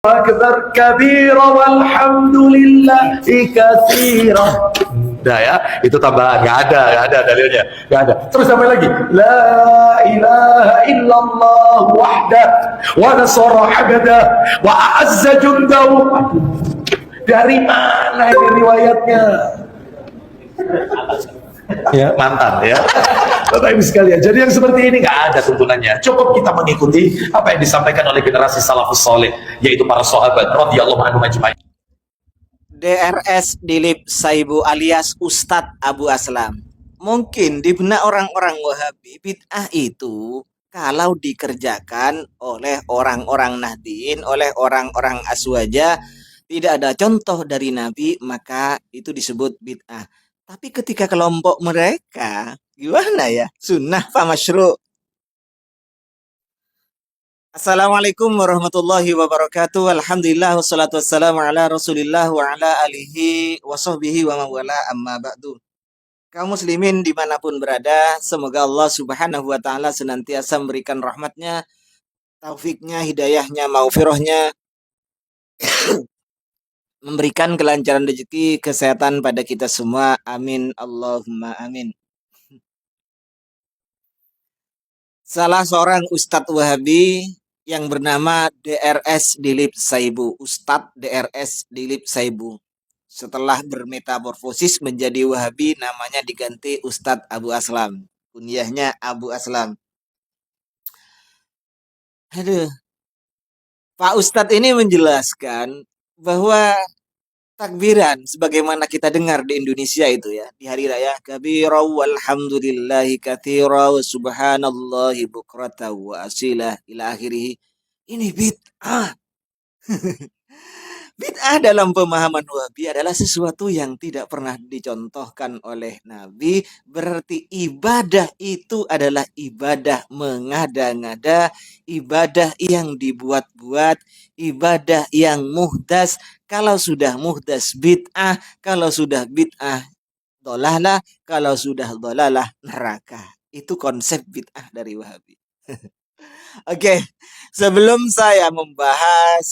akbar kabira walhamdulillahi katsira. Udah ya, itu tambahan, nggak ada dalilnya, nggak ada. Terus sampai lagi, la ilaha illallah wahdah wa nasara abada wa a'azza jundahu. Dari mana ini riwayatnya? Ya, mantan ya. Bapak Ibu sekalian, jadi yang seperti ini nggak ada tuntunannya. Cukup kita mengikuti apa yang disampaikan oleh generasi salafus soleh, yaitu para sahabat radhiyallahu anhum ajmain. DRS Dilip Saibu alias Ustadz Abu Aslam. Mungkin di benak orang-orang Wahabi, bid'ah itu kalau dikerjakan oleh orang-orang Nahdien, oleh orang-orang Aswaja, tidak ada contoh dari Nabi, maka itu disebut bid'ah. Tapi ketika kelompok mereka, gimana ya? Sunnah fa masyru'. Assalamualaikum warahmatullahi wabarakatuh. Alhamdulillah wassalatu wassalamu ala Rasulillah wa ala alihi wa sahbihi wa mawala amma ba'du. Kaum muslimin dimanapun berada, semoga Allah subhanahu wa ta'ala senantiasa memberikan rahmatnya, taufiknya, hidayahnya, maghfirahnya, memberikan kelancaran rezeki, kesehatan pada kita semua. Amin. Allahumma amin. Salah seorang Ustadz Wahabi yang bernama DRS Dilip Saibu, Ustadz DRS Dilip Saibu. Setelah bermetamorfosis menjadi Wahabi, namanya diganti Ustadz Abu Aslam. Kunyahnya Abu Aslam. Aduh. Pak Ustadz ini menjelaskan bahwa takbiran sebagaimana kita dengar di Indonesia itu ya, di hari raya kabira walhamdulillahi katsira wa subhanallahi bukrata wa asila ila akhirih. Ini bid'ah. Bid'ah dalam pemahaman Wahabi adalah sesuatu yang tidak pernah dicontohkan oleh Nabi. Berarti ibadah itu adalah ibadah mengada-ngada, ibadah yang dibuat-buat, ibadah yang muhdas. Kalau sudah muhdas bid'ah, kalau sudah bid'ah dolalah, kalau sudah dolalah neraka. Itu konsep bid'ah dari Wahabi. Oke, sebelum saya membahas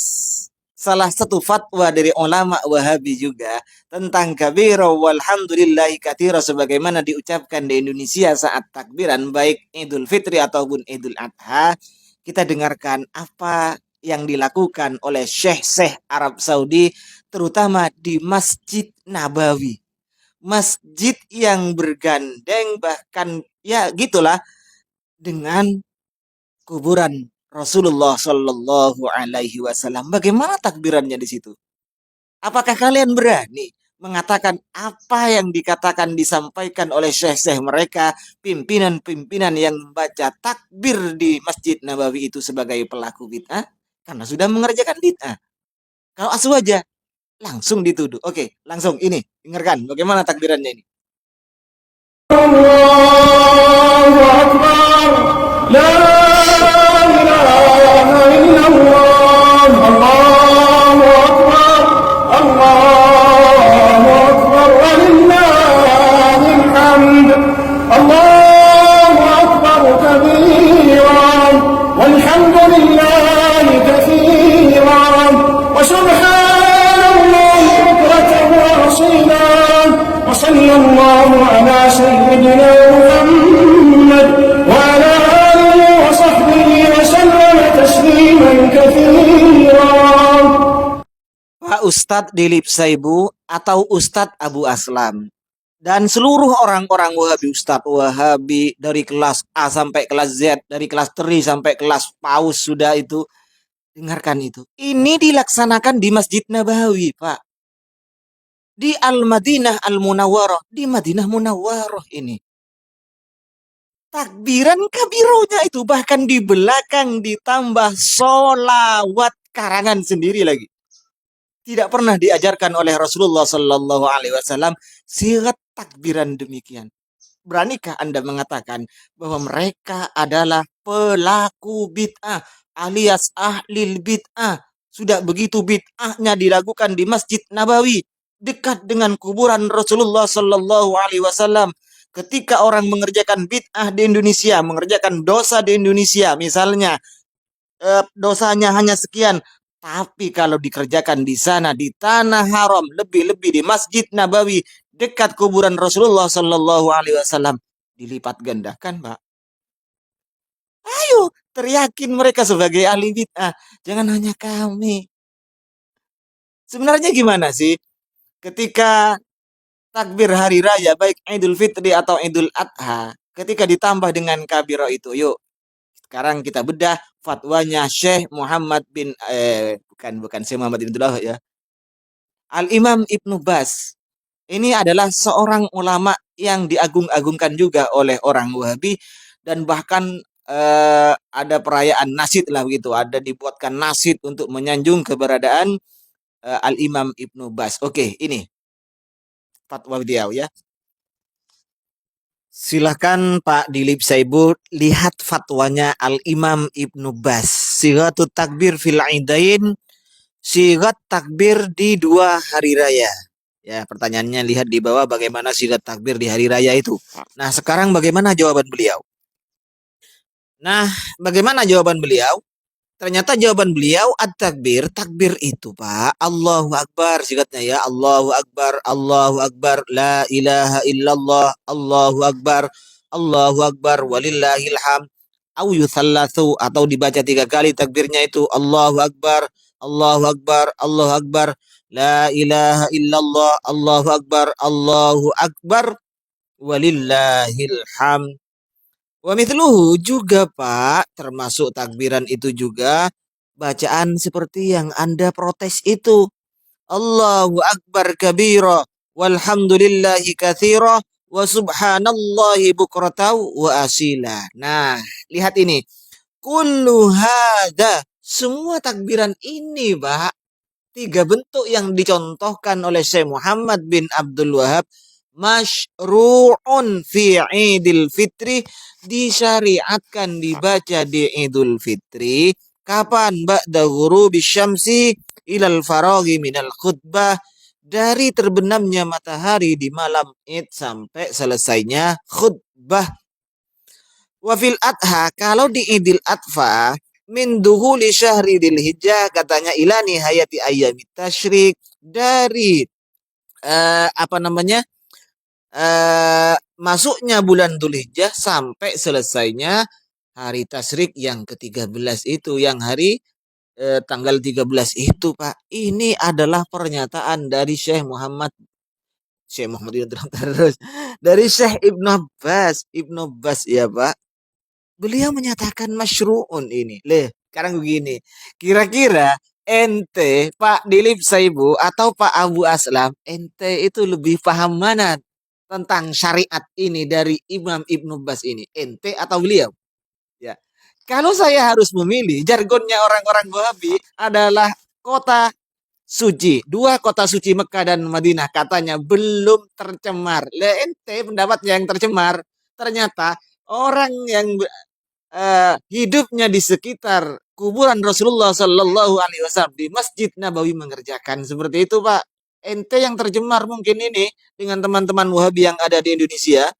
salah satu fatwa dari ulama Wahabi juga tentang kabira walhamdulillahi katsira sebagaimana diucapkan di Indonesia saat takbiran baik Idul Fitri ataupun Idul Adha, kita dengarkan apa yang dilakukan oleh Syekh Arab Saudi terutama di Masjid Nabawi. Masjid yang bergandeng bahkan ya gitulah dengan kuburan Rasulullah Shallallahu Alaihi Wasallam. Bagaimana takbirannya di situ? Apakah kalian berani mengatakan apa yang dikatakan disampaikan oleh syekh-syekh mereka, pimpinan-pimpinan yang membaca takbir di Masjid Nabawi itu sebagai pelaku bid'ah? Karena sudah mengerjakan bid'ah. Kalau aswaja langsung dituduh. Oke, langsung ini dengarkan bagaimana takbirannya ini. Allahu Akbar. La Ustadz Dilip Saibu atau Ustadz Abu Aslam dan seluruh orang-orang Wahabi, Ustadz Wahabi dari kelas A sampai kelas Z, dari kelas Tri sampai kelas Paus sudah itu, dengarkan itu. Ini dilaksanakan di Masjid Nabawi, Pak. Di Al-Madinah Al-Munawwarah, di Madinah Munawwarah ini. Takbiran kabironya itu bahkan di belakang ditambah sholawat karangan sendiri lagi. Tidak pernah diajarkan oleh Rasulullah Sallallahu Alaihi Wasallam sirat takbiran demikian. Beranikah Anda mengatakan bahwa mereka adalah pelaku bid'ah alias ahlil bid'ah? Sudah begitu bid'ahnya dilakukan di Masjid Nabawi dekat dengan kuburan Rasulullah Sallallahu Alaihi Wasallam. Ketika orang mengerjakan bid'ah di Indonesia, mengerjakan dosa di Indonesia, misalnya dosanya hanya sekian, Tapi kalau dikerjakan di sana, di tanah haram, lebih-lebih di Masjid Nabawi, dekat kuburan Rasulullah Sallallahu Alaihi Wasallam, dilipat gandakan, Pak. Ayo, teriakin mereka sebagai ahli bid'ah. Jangan hanya kami. Sebenarnya gimana sih? Ketika takbir hari raya, baik Idul Fitri atau Idul Adha, ketika ditambah dengan kabiro itu, yuk sekarang kita bedah fatwanya Syekh Muhammad bin bukan Syekh Muhammad bin Abdullah ya. Al-Imam Ibnu Bas. Ini adalah seorang ulama yang diagung-agungkan juga oleh orang Wahabi dan bahkan ada perayaan nasyid lah begitu, ada dibuatkan nasyid untuk menyanjung keberadaan Al-Imam Ibnu Bas. Oke, ini fatwa beliau ya. Silahkan Pak Dilip Saibu lihat fatwanya Al-Imam Ibnu Bas. Sighatut takbir fil idain, sigat takbir di 2 hari raya. Ya, pertanyaannya lihat di bawah bagaimana sigat takbir di hari raya itu. Nah, sekarang bagaimana jawaban beliau? Nah, bagaimana jawaban beliau? Ternyata jawaban beliau at-takbir, takbir itu Pak, Allahu Akbar, sigatnya ya, Allahu Akbar, Allahu Akbar, la ilaha illallah, Allahu Akbar, walillahil hamd, au yuthallathu, atau dibaca 3 kali takbirnya itu, Allahu Akbar, Allahu Akbar, Allahu Akbar, la ilaha illallah, Allahu Akbar, walillahil hamd. Wa mithluhu juga Pak, termasuk takbiran itu juga bacaan seperti yang Anda protes itu. Allahu Akbar kabira walhamdulillahi katsira wa subhanallahi bukratan wa asila. Nah, lihat ini. Kullu hadza, semua takbiran ini, Pak, 3 bentuk yang dicontohkan oleh Syekh Muhammad bin Abdul Wahab masyru'un fi Idul Fitri, disyariatkan dibaca di Idul Fitri. Kapan? Ba'da ghurubi syamsi ilal faraghi minal khutbah, dari terbenamnya matahari di malam Id sampai selesainya khutbah. Wa fil adha, kalau di Idul Adha, min duhuli syahri dzulhijjah, katanya ila nihayati ayyamit tasyrik, dari masuknya bulan Dzulhijjah sampai selesainya hari tasyrik yang ke-13 itu, yang hari tanggal 13 itu Pak. Ini adalah pernyataan dari Syekh Muhammad terus dari Syekh Ibnu Abbas ya Pak. Beliau menyatakan masyru'un ini. Sekarang begini. Kira-kira ente, Pak Dilip Saibu atau Pak Abu Aslam, ente itu lebih paham mana tentang syariat ini dari Imam Ibnu Bas ini? Ente atau beliau? Ya. Kalau saya harus memilih, jargonnya orang-orang Wahabi adalah kota suci. 2 kota suci Mekah dan Madinah katanya belum tercemar. Ente pendapatnya yang tercemar. Ternyata orang yang hidupnya di sekitar kuburan Rasulullah Sallallahu Alaihi Wasallam di Masjid Nabawi mengerjakan seperti itu Pak. Ente yang tercemar mungkin ini dengan teman-teman Wahabi yang ada di Indonesia.